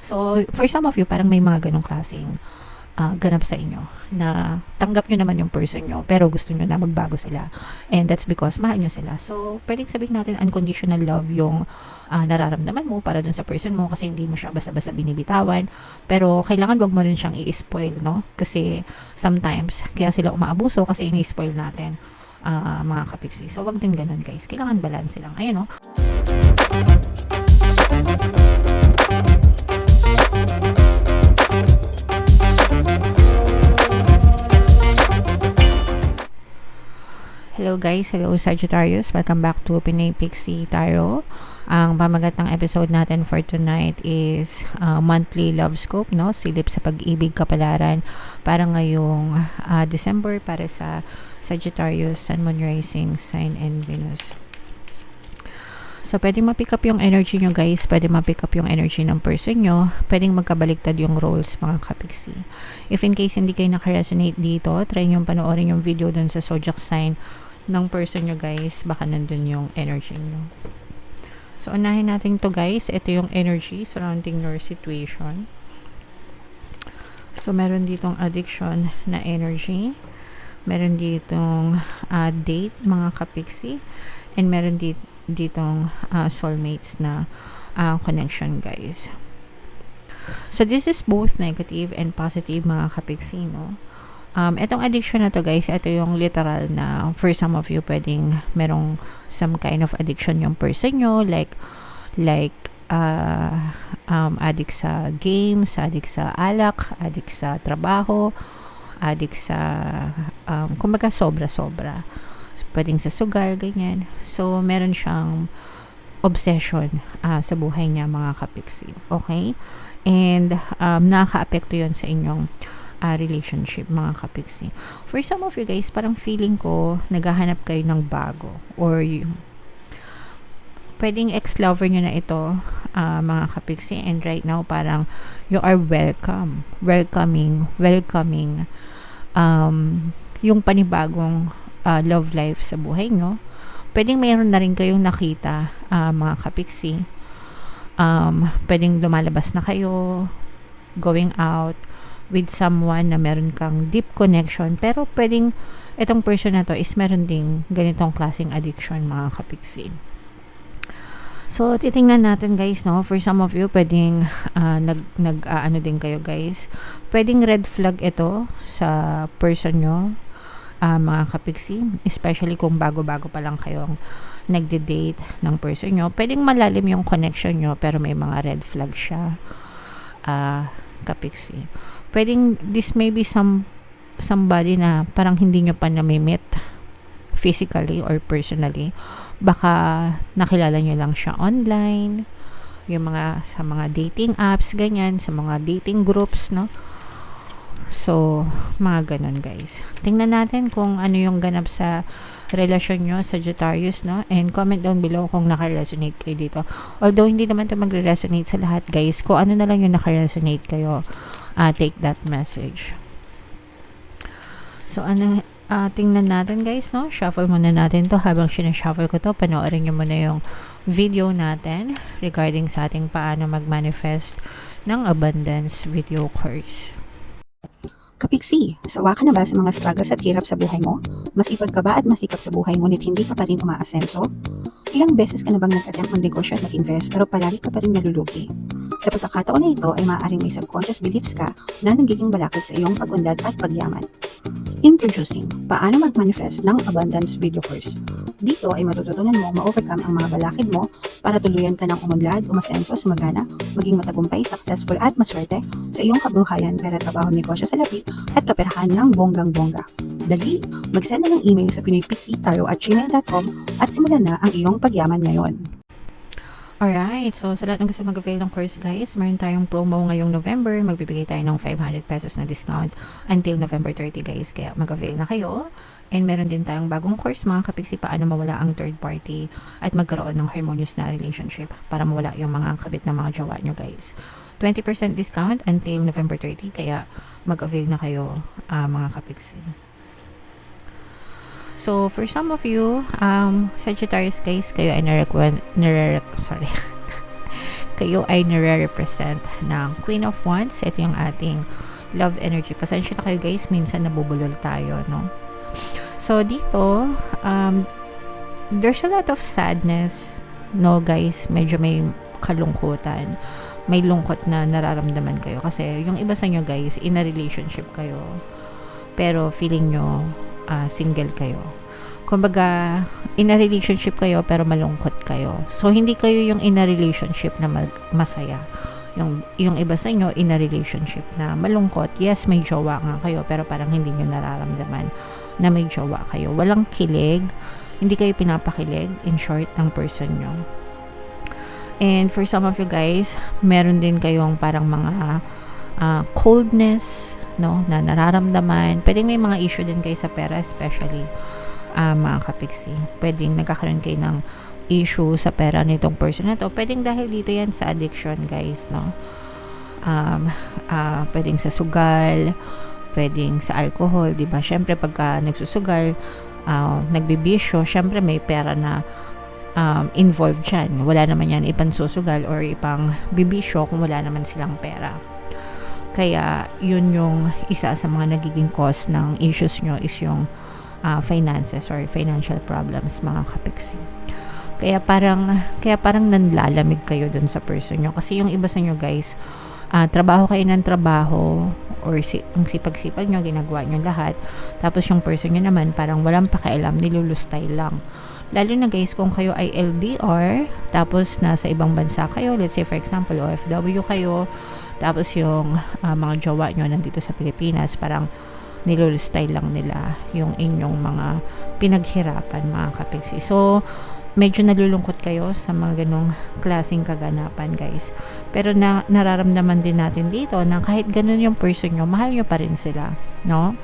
So, for some of you, parang may mga ganong klaseng ganap sa inyo na tanggap nyo naman yung person nyo pero gusto nyo na magbago sila, and that's because mahal nyo sila. So pwedeng sabihin natin unconditional love yung nararamdaman mo para dun sa person mo, kasi hindi mo siya basta-basta binibitawan, pero kailangan wag mo rin siyang i-spoil, no? Kasi sometimes kaya sila umaabuso kasi ini-spoil natin, mga kapiksi. So wag din ganun, guys. Kailangan balance lang. Ayun, no? Hello guys, hello Sagittarius, welcome back to Pinay Pixie Tarot. Ang pamagat ng episode natin for tonight is monthly love scope, no? Silip sa pag-ibig, kapalaran para ngayong December para sa Sagittarius, Sun, Moon, Rising, Sign, and Venus. So, pwedeng ma-pick up yung energy nyo, guys. Pwedeng ma-pick up yung energy ng person nyo. Pwedeng magkabaliktad yung roles, mga kapiksi. If in case hindi kayo nakaresonate dito, try nyo panoorin yung video dun sa zodiac sign ng person nyo, guys. Baka nandun yung energy nyo. So, unahin natin to, guys. Ito yung energy surrounding your situation. So, meron ditong addiction na energy. Meron ditong date, mga kapiksi. And meron ditong soulmates na connection, guys. So, this is both negative and positive, mga kapiksi, no? Itong addiction na to, guys, ito yung literal na for some of you, pwedeng merong some kind of addiction yung person nyo, like addict sa games, addict sa alak, addict sa trabaho, addict sa kumbaga sobra-sobra. Pwedeng sa sugal, ganyan. So, meron siyang obsession sa buhay niya, mga kapiksi. Okay? And nakaka-apekto yun sa inyong relationship, mga kapiksi. For some of you, guys, parang feeling ko naghahanap kayo ng bago, or pwedeng ex-lover nyo na ito, mga kapiksi, and right now parang you are welcoming yung panibagong love life sa buhay nyo. Pwedeng mayroon na rin kayong nakita, mga kapiksi. Pwedeng lumalabas na kayo, going out with someone na meron kang deep connection, pero pwedeng itong person na to is meron ding ganitong klaseng addiction, mga kapiksi. So, titingnan natin, guys, no? For some of you, pwedeng ano din kayo, guys. Pwedeng red flag ito sa person nyo, mga kapiksi, especially kung bago-bago pa lang kayong nagde-date ng person nyo. Pwedeng malalim yung connection nyo, pero may mga red flag siya, kapiksi. Pwedeng this may be somebody na parang hindi nyo pa namimit physically or personally. Baka nakilala nyo lang siya online, yung sa mga dating apps, ganyan, sa mga dating groups, no? So, mga ganun, guys. Tingnan natin kung ano yung ganap sa relasyon nyo, Sagittarius, no? And comment down below kung naka-resonate kayo dito. Although, hindi naman ito magre-resonate sa lahat, guys. Kung ano na lang yung naka-resonate kayo, take that message. So, tingnan natin, guys, no? Shuffle muna natin to. Habang sinashuffle ko to, panoorin nyo muna yung video natin regarding sa ating paano mag-manifest ng abundance video course. Kapiksi, sawa ka na ba sa mga struggles at hirap sa buhay mo? Masipag ka ba at masikap sa buhay ngunit hindi ka pa rin umaasenso? Ilang beses ka na bang nag-attempt mag-negosyo at mag-invest pero palagi ka pa rin nalulugi? Sa pagkakataon na ito ay maaaring may subconscious beliefs ka na nagiging balakid sa iyong pag-unlad at pagyaman. Introducing, paano mag-manifest ng abundance video course. Dito ay matututunan mo ma-overcome ang mga balakid mo para tuluyan ka ng umunlad, umasenso, sumagana, maging matagumpay, successful at maswerte sa iyong kabuhayan, pera, trabaho, negosyo, salapi at kaperahan ng bonggang-bongga. Dali, mag-send na ng email sa pinoypixie@gmail.com at simulan na ang iyong pagyaman ngayon. Alright, so sa lahat ng gusto mag-avail ng course, guys, meron tayong promo ngayong November. Magbibigay tayo ng 500 pesos na discount until November 30, guys. Kaya mag-avail na kayo. And meron din tayong bagong course, mga kapiksi, paano mawala ang third party at magkaroon ng harmonious na relationship para mawala yung mga kabit na mga jowa nyo, guys. 20% discount until November 30, kaya mag-avail na kayo, mga kapiksi. So, for some of you, Sagittarius, guys, kayo ay kayo ay nire-represent ng Queen of Wands. Ito yung ating love energy. Pasensya na kayo guys, minsan nabubulol tayo, no? So, dito, there's a lot of sadness, no guys? Medyo may kalungkutan. May lungkot na nararamdaman kayo. Kasi yung iba sa inyo guys, in a relationship kayo. Pero feeling nyo, single kayo. Kumbaga, in a relationship kayo pero malungkot kayo. So, hindi kayo yung in a relationship na masaya. Yung iba sa inyo, in a relationship na malungkot. Yes, may jowa nga kayo pero parang hindi nyo nararamdaman na may jowa kayo. Walang kilig. Hindi kayo pinapakilig, in short, ng person nyo. And for some of you guys, meron din kayong parang mga coldness, no, na nararamdaman. Pwedeng may mga issue din kayo sa pera, especially mga kapiksi. Pwedeng nagkakaroon kayo ng issue sa pera nitong person na to. Pwedeng dahil dito yan sa addiction, guys, no? Pwedeng sa sugal, pwedeng sa alcohol, di ba? Syempre, pagka nagsusugal, nagbibisyo, syempre may pera na involved dyan. Wala naman yan ipang susugal or ipang bibisyo kung wala naman silang pera. Kaya, yun yung isa sa mga nagiging cause ng issues nyo is yung finances or financial problems, mga kapiksi. Kaya parang nanlalamig kayo dun sa person nyo. Kasi yung iba sa nyo guys, trabaho kayo ng trabaho or ang sipag-sipag nyo, ginagawa nyo lahat. Tapos yung person nyo naman, parang walang pakialam, nilulustay lang. Lalo na guys, kung kayo ay LDR, tapos nasa ibang bansa kayo, let's say for example, OFW kayo, tapos yung mga jowa nyo nandito sa Pilipinas, parang nilulustay lang nila yung inyong mga pinaghirapan, mga kapiksi. So, medyo nalulungkot kayo sa mga ganong klaseng kaganapan, guys. Pero nararamdaman din natin dito na kahit ganun yung person nyo, mahal nyo pa rin sila, no?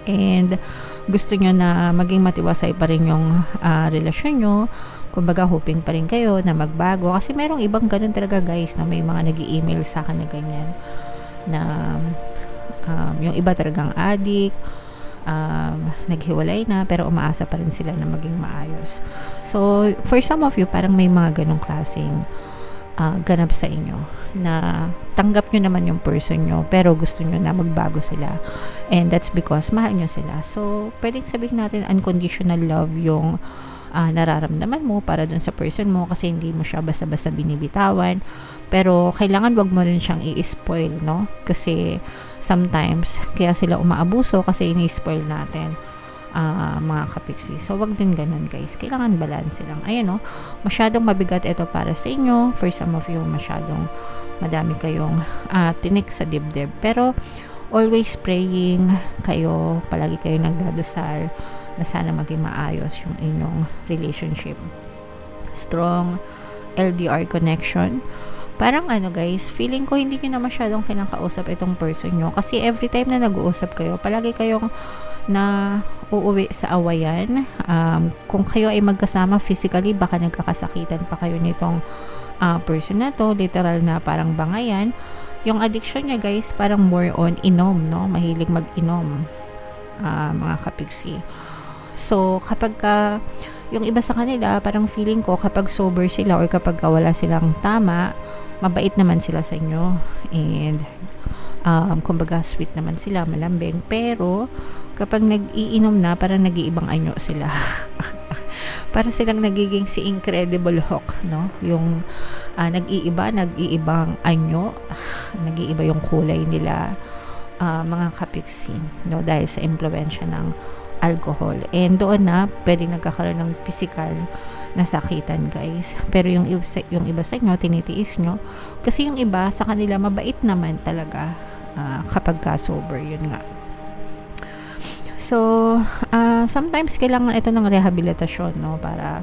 And gusto nyo na maging matiwasay pa rin yung relasyon nyo. Kumbaga, hoping pa rin kayo na magbago. Kasi merong ibang ganun talaga, guys, na may mga nag-i-email sa akin na ganyan. Na yung iba talagang addict, naghiwalay na, pero umaasa pa rin sila na maging maayos. So, for some of you, parang may mga ganong klaseng ganap sa inyo na tanggap nyo naman yung person nyo pero gusto nyo na magbago sila, and that's because mahal nyo sila. So pwedeng sabihin natin unconditional love yung nararamdaman mo para dun sa person mo, kasi hindi mo siya basta-basta binibitawan, pero kailangan wag mo rin siyang i-spoil, no? Kasi sometimes kaya sila umaabuso kasi ini-spoil natin, mga kapiksi. So, wag din ganun, guys. Kailangan balance lang. Ayan, no? Masyadong mabigat ito para sa inyo. For some of you, masyadong madami kayong tinik sa dibdib. Pero, always praying kayo. Palagi kayo nagdadasal na sana maging maayos yung inyong relationship. Strong LDR connection. Parang guys, feeling ko hindi nyo na masyadong kinakausap itong person nyo. Kasi every time na nag-uusap kayo, palagi kayong na uuwi sa awayan. Kung kayo ay magkasama physically, baka nagkakasakitan pa kayo nitong person na to. Literal na parang bangayan. Yung addiction niya, guys, parang more on inom, no? Mahilig mag-inom, mga kapiksi. So, kapag yung iba sa kanila, parang feeling ko kapag sober sila or kapag wala silang tama, mabait naman sila sa inyo. And kumbaga sweet naman sila, malambing. Pero kapag nag-iinom na, parang nag-iibang anyo sila. Para silang nagiging si Incredible Hulk, no? Yung nag-iibang anyo, nag-iiba yung kulay nila, mga kapiksi, no? Dahil sa impluwensya ng alcohol. And doon na pwede nagkakaroon ng physical na sakitan, guys. Pero yung iba sa inyo, tinitiis nyo. Kasi yung iba sa kanila, mabait naman talaga kapag sober, yun nga. So, sometimes kailangan ito ng rehabilitasyon, no? Para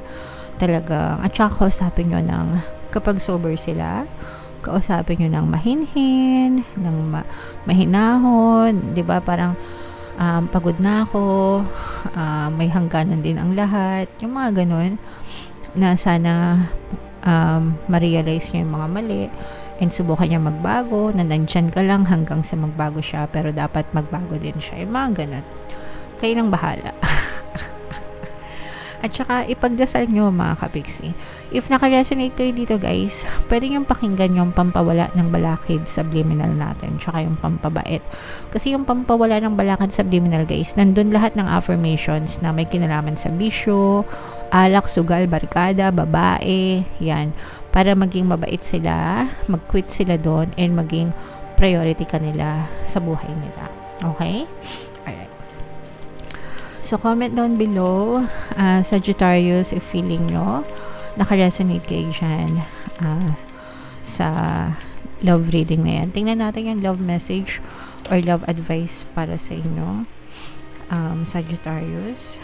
talaga, at saka kausapin nyo ng, kapag sober sila, kausapin nyo ng mahinhin, ng mahinahon, di ba? Parang, pagod na ako, may hangganan din ang lahat, yung mga ganun, na sana ma-realize nyo yung mga mali, and subukan niya magbago, na nandyan ka lang hanggang sa magbago siya, pero dapat magbago din siya, yung mga ganun. Kayo nang bahala. At saka, ipagdasal nyo mga kapiksi. If naka-resonate kayo dito guys, pwede yung pakinggan yung pampawala ng balakid subliminal natin, tsaka yung pampabait. Kasi yung pampawala ng balakid subliminal guys, nandun lahat ng affirmations na may kinalaman sa bisyo, alak, sugal, barkada, babae, yan. Para maging mabait sila, mag-quit sila doon, and maging priority kanila sa buhay nila. Okay? Alright. So, comment down below, Sagittarius, if feeling nyo, naka-resonate kayo dyan sa love reading na yan. Tingnan natin yung love message or love advice para sa inyo, Sagittarius.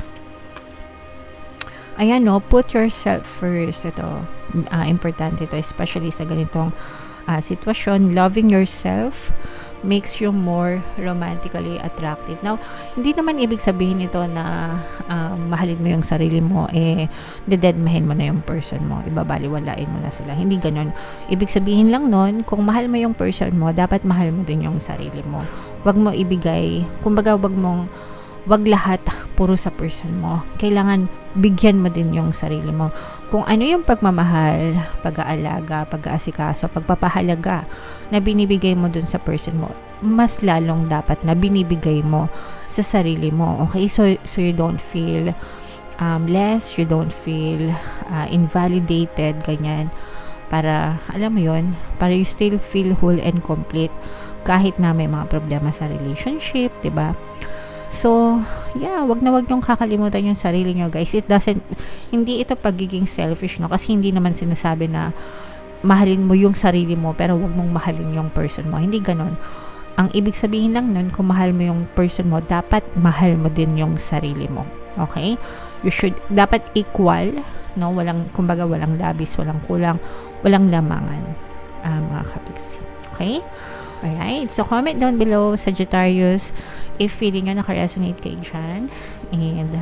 Ayan, no, put yourself first. Ito, importante ito, especially sa ganitong sitwasyon. Loving yourself makes you more romantically attractive. Now, hindi naman ibig sabihin ito na mahalin mo yung sarili mo, dededmahin mo na yung person mo, ibabaliwalain mo na sila. Hindi ganun. Ibig sabihin lang nun, kung mahal mo yung person mo, dapat mahal mo din yung sarili mo. Wag mo ibigay, kumbaga wag lahat puro sa person mo. Kailangan bigyan mo din yung sarili mo. Kung ano yung pagmamahal, pag-aalaga, pag-aasikaso, pagpapahalaga na binibigay mo dun sa person mo, mas lalong dapat na binibigay mo sa sarili mo. Okay? So you don't feel less, you don't feel invalidated, ganyan. Para, alam mo yun, para you still feel whole and complete kahit na may mga problema sa relationship, 'di ba? So, yeah, wag yung kakalimutan yung sarili nyo, guys. Hindi ito pagiging selfish, no? Kasi hindi naman sinasabi na mahalin mo yung sarili mo, pero wag mong mahalin yung person mo. Hindi ganon. Ang ibig sabihin lang nun, kung mahal mo yung person mo, dapat mahal mo din yung sarili mo. Okay? Dapat equal, no? Kumbaga, walang labis, walang kulang, walang lamangan, mga kapiksi. Okay? Alright, so comment down below, Sagittarius, if feeling nyo naka-resonate kayo dyan. And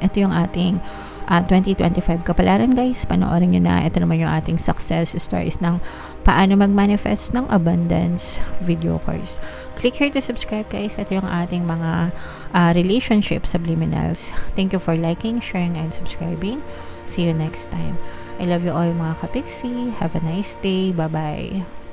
ito yung ating 2025 kapalaran, guys. Panoorin nyo na. Ito naman yung ating success stories ng paano mag-manifest ng abundance video course. Click here to subscribe, guys. Ito yung ating mga relationship subliminals. Thank you for liking, sharing, and subscribing. See you next time. I love you all, mga kapiksi. Have a nice day. Bye-bye.